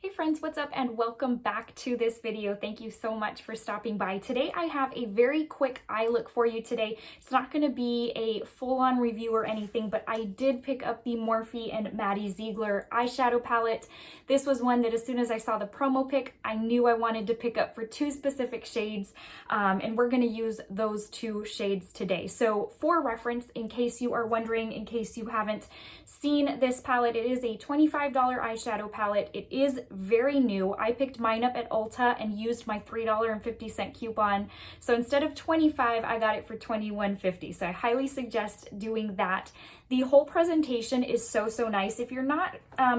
Hey friends, what's up and welcome back to this video. Thank you so much for stopping by. Today I have a very quick eye look for you today. It's not going to be a full-on review or anything, but I did pick up the Morphe and Maddie Ziegler eyeshadow palette. This was one that as soon as I saw the promo pic, I knew I wanted to pick up for two specific shades, and we're going to use those two shades today. So for reference, in case you are wondering, in case you haven't seen this palette, it is a $25 eyeshadow palette. It is very new. I picked mine up at Ulta and used my $3.50 coupon. So instead of $25, I got it for $21.50. So I highly suggest doing that. The whole presentation is so nice. If you're not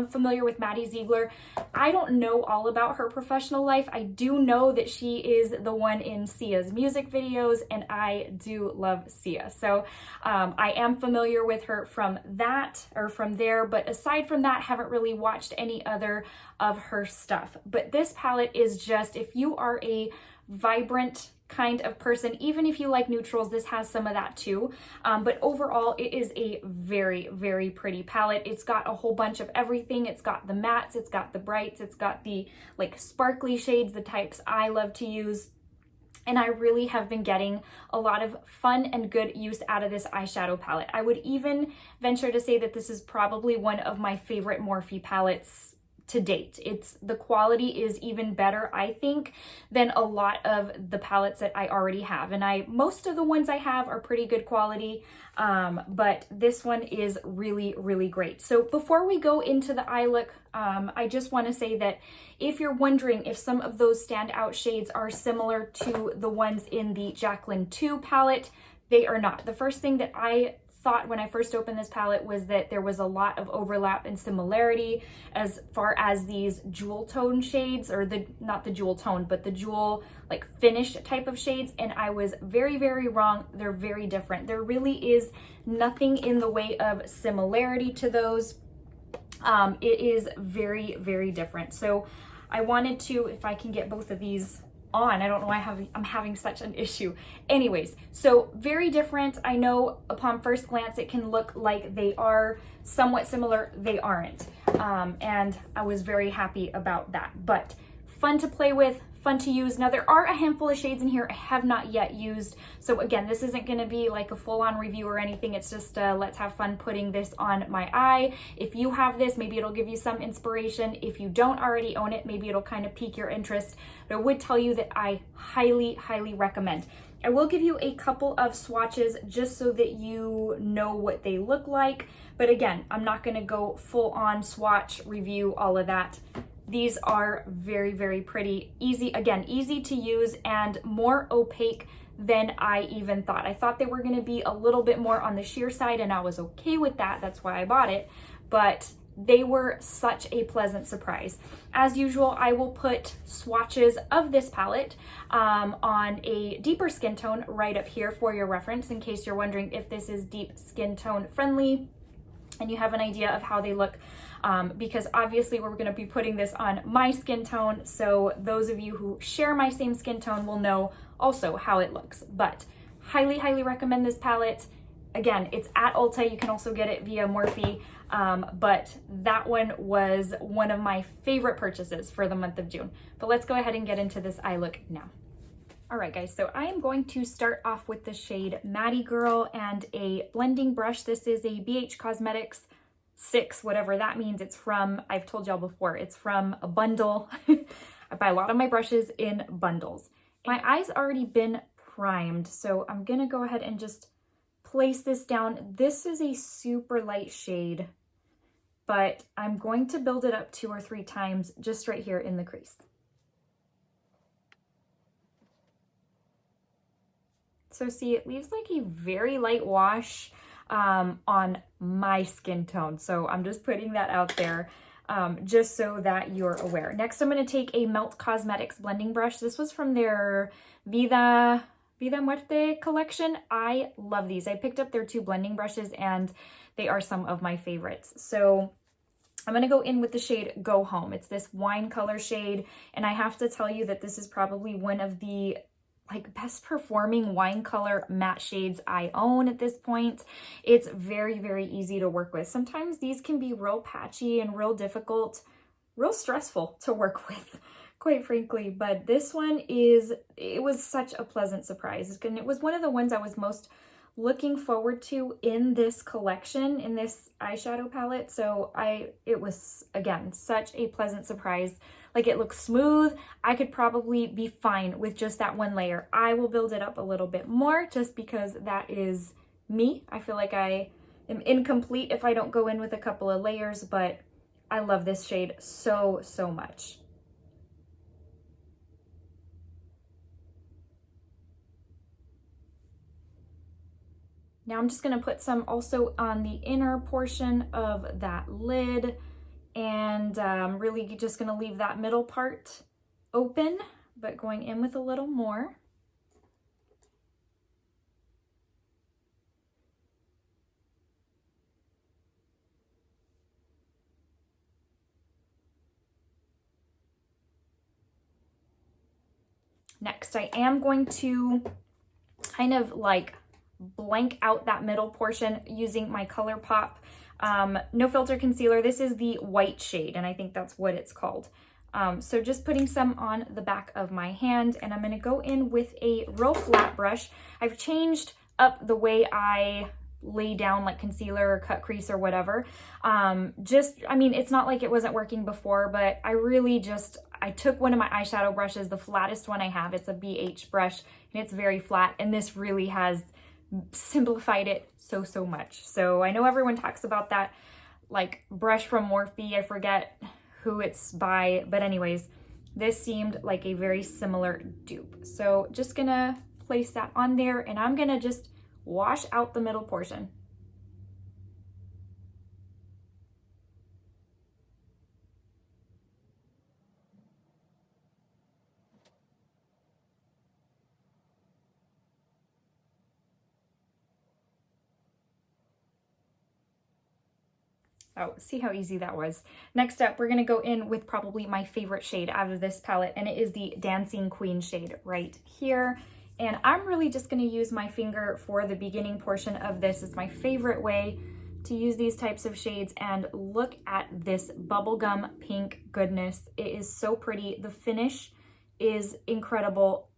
familiar with Maddie Ziegler, I don't know all about her professional life. I do know that she is the one in Sia's music videos, and I do love Sia. So I am familiar with her from that or from there, but aside from that, haven't really watched any other of her stuff. But this palette is just, if you are a vibrant kind of person, even if you like neutrals, this has some of that too. But overall, it is a very pretty palette. It's got a whole bunch of everything. It's got the mattes, it's got the brights, it's got the like sparkly shades, the types I love to use. And I really have been getting a lot of fun and good use out of this eyeshadow palette. I would even venture to say that this is probably one of my favorite Morphe palettes to date. The quality is even better, I think, than a lot of the palettes that I already have. And most of the ones I have are pretty good quality, but this one is really great. So before we go into the eye look, I just want to say that if you're wondering if some of those standout shades are similar to the ones in the Jacqueline 2 palette, they are not. The first thing that I thought when I first opened this palette was that there was a lot of overlap and similarity as far as these jewel tone shades, or not the jewel tone, but the jewel like finish type of shades, and I was very wrong. They're very different. There really is nothing in the way of similarity to those. It is very different. So I wanted to, if I can get both of these on. I don't know why I'm having such an issue. Anyways, so very different. I know upon first glance it can look like they are somewhat similar. They aren't. And I was very happy about that. But fun to play with, fun to use. Now there are a handful of shades in here I have not yet used. So again, this isn't going to be like a full-on review or anything. It's just let's have fun putting this on my eye. If you have this, maybe it'll give you some inspiration. If you don't already own it, maybe it'll kind of pique your interest. But I would tell you that I highly recommend. I will give you a couple of swatches just so that you know what they look like. But again, I'm not going to go full-on swatch review, all of that. These are very pretty, easy to use and more opaque than I even thought. I thought they were going to be a little bit more on the sheer side, and I was okay with that. That's why I bought it, but they were such a pleasant surprise. As usual, I will put swatches of this palette on a deeper skin tone right up here for your reference, in case you're wondering if this is deep skin tone friendly and you have an idea of how they look, because obviously we're going to be putting this on my skin tone, so those of you who share my same skin tone will know also how it looks. But highly recommend this palette. Again, it's at Ulta. You can also get it via Morphe, but that one was one of my favorite purchases for the month of June. But let's go ahead and get into this eye look now. All right, guys, so I am going to start off with the shade Maddie Girl and a blending brush. This is a BH Cosmetics 6, whatever that means. It's from, I've told y'all before, it's from a bundle. I buy a lot of my brushes in bundles. My eye's already been primed, so I'm gonna go ahead and just place this down. This is a super light shade, but I'm going to build it up 2 or 3 times just right here in the crease. So see, it leaves like a very light wash on my skin tone. So I'm just putting that out there just so that you're aware. Next, I'm going to take a Melt Cosmetics blending brush. This was from their Vida Muerte collection. I love these. I picked up their 2 blending brushes and they are some of my favorites. So I'm going to go in with the shade Go Home. It's this wine color shade, and I have to tell you that this is probably one of the best performing wine color matte shades I own at this point. It's very easy to work with. Sometimes these can be real patchy and real difficult real stressful to work with, quite frankly. But this one it was such a pleasant surprise. And it was one of the ones I was most looking forward to in this collection, in this eyeshadow palette. So it was, again, such a pleasant surprise. Like, it looks smooth. I could probably be fine with just that one layer. I will build it up a little bit more just because that is me. I feel like I am incomplete if I don't go in with a couple of layers, but I love this shade so, so much. Now I'm just gonna put some also on the inner portion of that lid, and really just gonna leave that middle part open, but going in with a little more. Next, I am going to kind of like blank out that middle portion using my ColourPop No Filter Concealer. This is the white shade, and I think that's what it's called. So just putting some on the back of my hand, and I'm gonna go in with a real flat brush. I've changed up the way I lay down like concealer or cut crease or whatever. I mean, it's not like it wasn't working before, but I took one of my eyeshadow brushes, the flattest one I have. It's a BH brush, and it's very flat, and this really has simplified it so, so much. So I know everyone talks about that like brush from Morphe. I forget who it's by, but anyways, this seemed like a very similar dupe. So just gonna place that on there, and I'm gonna just wash out the middle portion. Oh, see how easy that was. Next up, we're gonna go in with probably my favorite shade out of this palette, and it is the Dancing Queen shade right here. And I'm really just gonna use my finger for the beginning portion of this. It's my favorite way to use these types of shades, and look at this bubblegum pink goodness. It is so pretty. The finish is incredible.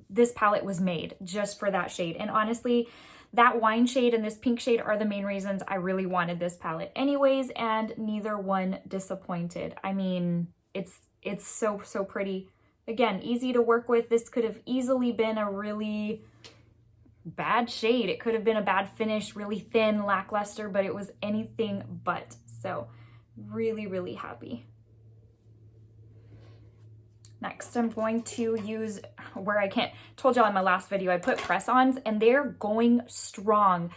This palette was made just for that shade. And honestly, that wine shade and this pink shade are the main reasons I really wanted this palette anyways, and neither one disappointed. I mean, it's so, so pretty. Again, easy to work with. This could have easily been a really bad shade. It could have been a bad finish, really thin, lackluster, but it was anything but. So really, really happy. Next, I'm going to use told y'all in my last video, I put press-ons, and they're going strong.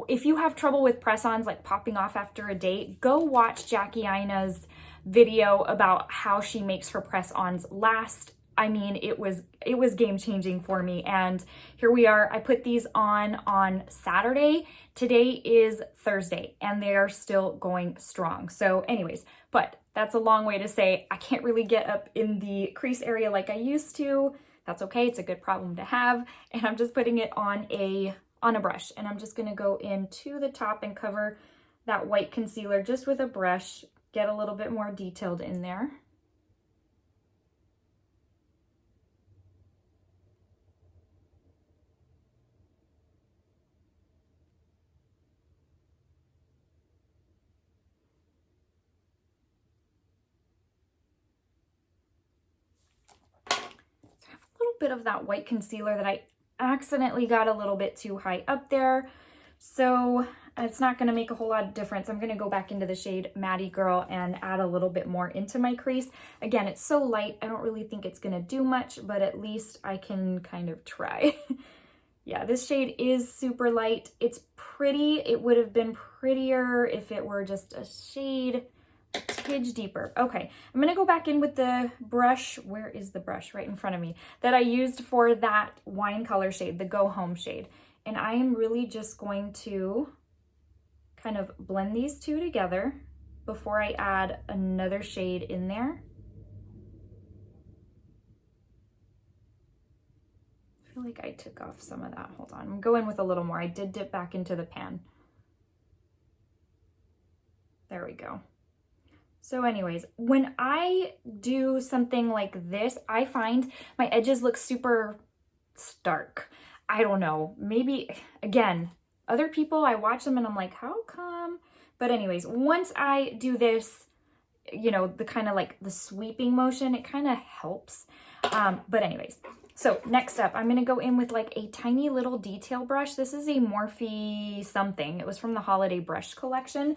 If you have trouble with press-ons like popping off after a date, go watch Jackie Aina's video about how she makes her press-ons last. I mean, it was game-changing for me, and here we are. I put these on Saturday. Today is Thursday, and they are still going strong. So anyways, but that's a long way to say I can't really get up in the crease area like I used to. That's okay, it's a good problem to have. And I'm just putting it on a brush, and I'm just gonna go into the top and cover that white concealer just with a brush, get a little bit more detailed in there. Bit of that white concealer that I accidentally got a little bit too high up there, so it's not going to make a whole lot of difference. I'm going to go back into the shade Maddie Girl and add a little bit more into my crease. Again, it's so light, I don't really think it's going to do much, but at least I can kind of try. Yeah, this shade is super light. It's pretty. It would have been prettier if it were just a shade a tidge deeper. Okay, I'm gonna go back in with the brush. Where is the brush? Right in front of me, that I used for that wine color shade, the Go Home shade. And I am really just going to kind of blend these two together before I add another shade in there. I feel like I took off some of that. Hold on, I'm going in with a little more. I did dip back into the pan. There we go. So anyways, when I do something like this, I find my edges look super stark. I don't know, maybe, again, other people, I watch them and I'm like, how come? But anyways, once I do this, you know, the kind of like the sweeping motion, it kind of helps. But anyways, so next up, I'm going to go in with like a tiny little detail brush. This is a Morphe something. It was from the holiday brush collection.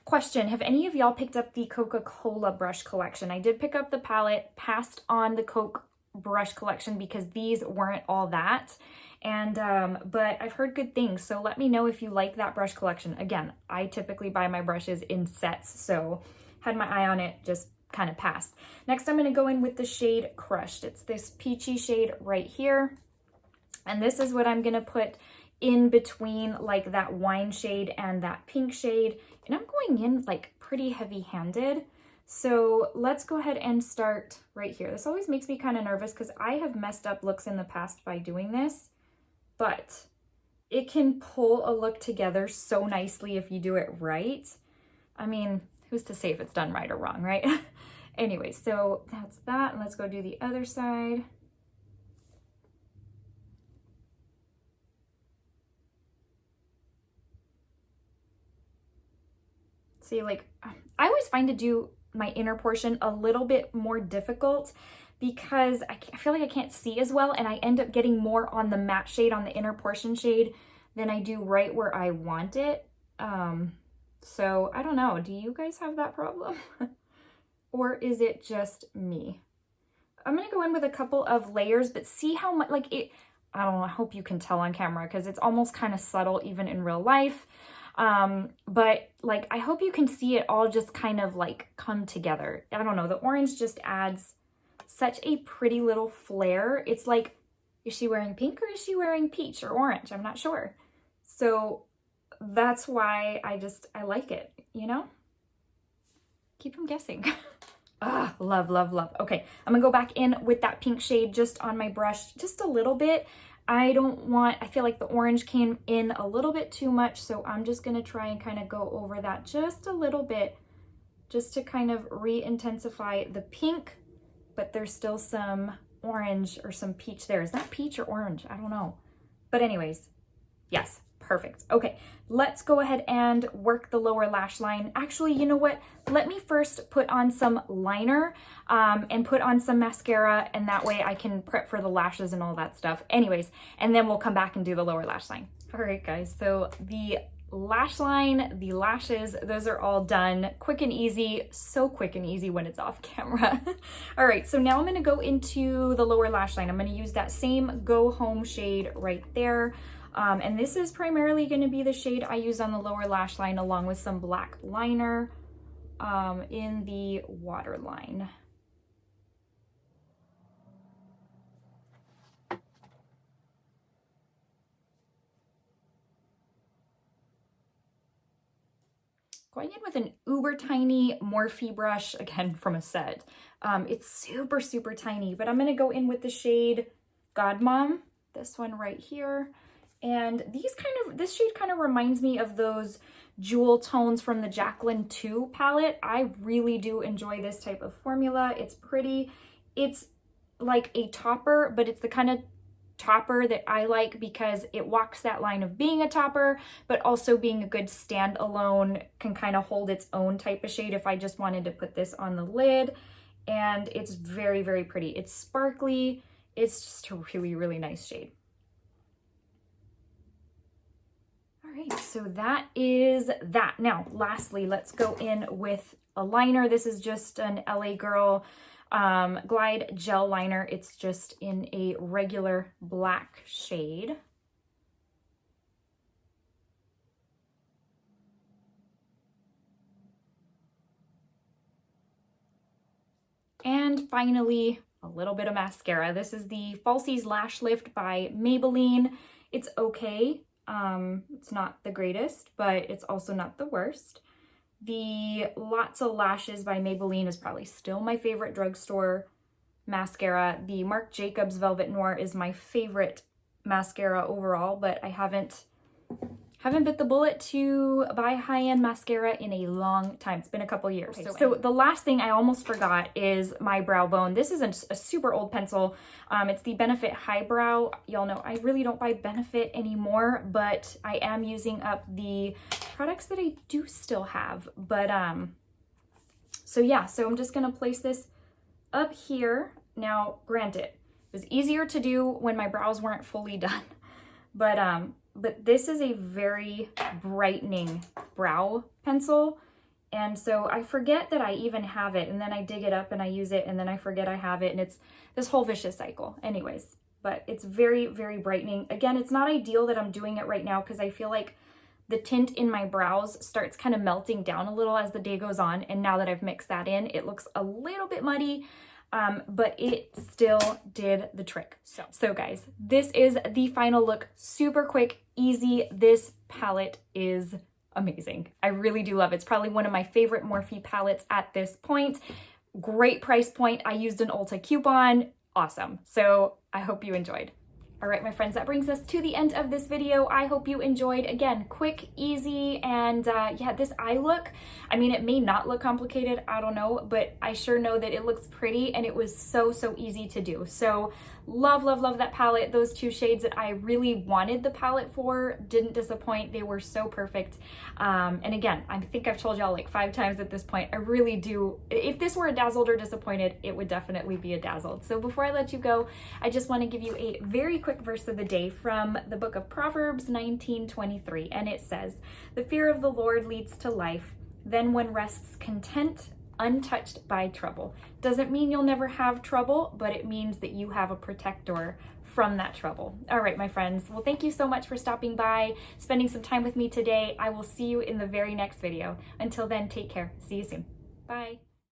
Question, have any of y'all picked up the Coca-Cola brush collection? I did pick up the palette, passed on the Coke brush collection because these weren't all that. And, but I've heard good things. So let me know if you like that brush collection. Again, I typically buy my brushes in sets. So had my eye on it, just kind of passed. Next, I'm going to go in with the shade Crushed. It's this peachy shade right here. And this is what I'm going to put in between like that wine shade and that pink shade. And I'm going in like pretty heavy-handed. So let's go ahead and start right here. This always makes me kind of nervous because I have messed up looks in the past by doing this, but it can pull a look together so nicely if you do it right. I mean, who's to say if it's done right or wrong, right? Anyway, so that's that. And let's go do the other side. See, like, I always find to do my inner portion a little bit more difficult because I feel like I can't see as well, and I end up getting more on the matte shade, on the inner portion shade, than I do right where I want it. So I don't know, do you guys have that problem? Or is it just me? I'm gonna go in with a couple of layers, but see how much, like it, I don't know, I hope you can tell on camera because it's almost kind of subtle even in real life. But like, I hope you can see it all just kind of like come together. I don't know, the orange just adds such a pretty little flare. It's like, is she wearing pink or is she wearing peach or orange? I'm not sure. So that's why I like it, you know? Keep them guessing. Ah, love, love, love. Okay, I'm gonna go back in with that pink shade just on my brush, just a little bit. I feel like the orange came in a little bit too much, so I'm just gonna try and kind of go over that just a little bit, just to kind of re-intensify the pink, but there's still some orange or some peach there. Is that peach or orange? I don't know. But anyways, yes, perfect. Okay, let's go ahead and work the lower lash line. Actually, you know what? Let me first put on some liner and put on some mascara, and that way I can prep for the lashes and all that stuff. Anyways, and then we'll come back and do the lower lash line. All right, guys, so the lash line, the lashes, those are all done. Quick and easy, so quick and easy when it's off camera. All right, so now I'm gonna go into the lower lash line. I'm gonna use that same Go Home shade right there. And this is primarily going to be the shade I use on the lower lash line along with some black liner in the waterline. Going in with an uber tiny Morphe brush, again from a set. It's super, super tiny, but I'm going to go in with the shade Godmom, this one right here. And this shade kind of reminds me of those jewel tones from the Jacqueline 2 palette. I really do enjoy this type of formula. It's pretty. It's like a topper, but it's the kind of topper that I like because it walks that line of being a topper, but also being a good standalone, can kind of hold its own type of shade if I just wanted to put this on the lid. And it's very, very pretty. It's sparkly. It's just a really, really nice shade. So that is that. Now, lastly, let's go in with a liner. This is just an LA Girl Glide Gel Liner. It's just in a regular black shade. And finally, a little bit of mascara. This is the Falsies Lash Lift by Maybelline. It's okay. It's not the greatest, but it's also not the worst. The Lots of Lashes by Maybelline is probably still my favorite drugstore mascara. The Marc Jacobs Velvet Noir is my favorite mascara overall, but I haven't haven't bit the bullet to buy high-end mascara in a long time. It's been a couple years. Okay, so the last thing I almost forgot is my brow bone. This is a super old pencil. It's the Benefit Highbrow. Y'all know I really don't buy Benefit anymore, but I am using up the products that I do still have. But so yeah, so I'm just gonna place this up here. Now, granted, it was easier to do when my brows weren't fully done, but this is a very brightening brow pencil. And so I forget that I even have it, and then I dig it up and I use it, and then I forget I have it, and it's this whole vicious cycle. Anyways, but it's very, very brightening. Again, it's not ideal that I'm doing it right now because I feel like the tint in my brows starts kind of melting down a little as the day goes on. And now that I've mixed that in, it looks a little bit muddy. But it still did the trick. So guys, this is the final look. Super quick, easy. This palette is amazing. I really do love it. It's probably one of my favorite Morphe palettes at this point. Great price point. I used an Ulta coupon. Awesome. So I hope you enjoyed. All right, my friends, that brings us to the end of this video. I hope you enjoyed. Again, quick, easy, and yeah, this eye look, I mean, it may not look complicated, I don't know, but I sure know that it looks pretty, and it was so easy to do. So love, love, love that palette. Those two shades that I really wanted the palette for didn't disappoint. They were so perfect. And again, I think I've told y'all like 5 times at this point, I really do. If this were a dazzled or disappointed, it would definitely be a dazzled. So before I let you go, I just want to give you a very quick verse of the day from the book of Proverbs 19:23, and it says, "The fear of the Lord leads to life. Then one rests content, untouched by trouble." Doesn't mean you'll never have trouble, but it means that you have a protector from that trouble. All right, my friends. Well, thank you so much for stopping by, spending some time with me today. I will see you in the very next video. Until then, take care. See you soon. Bye.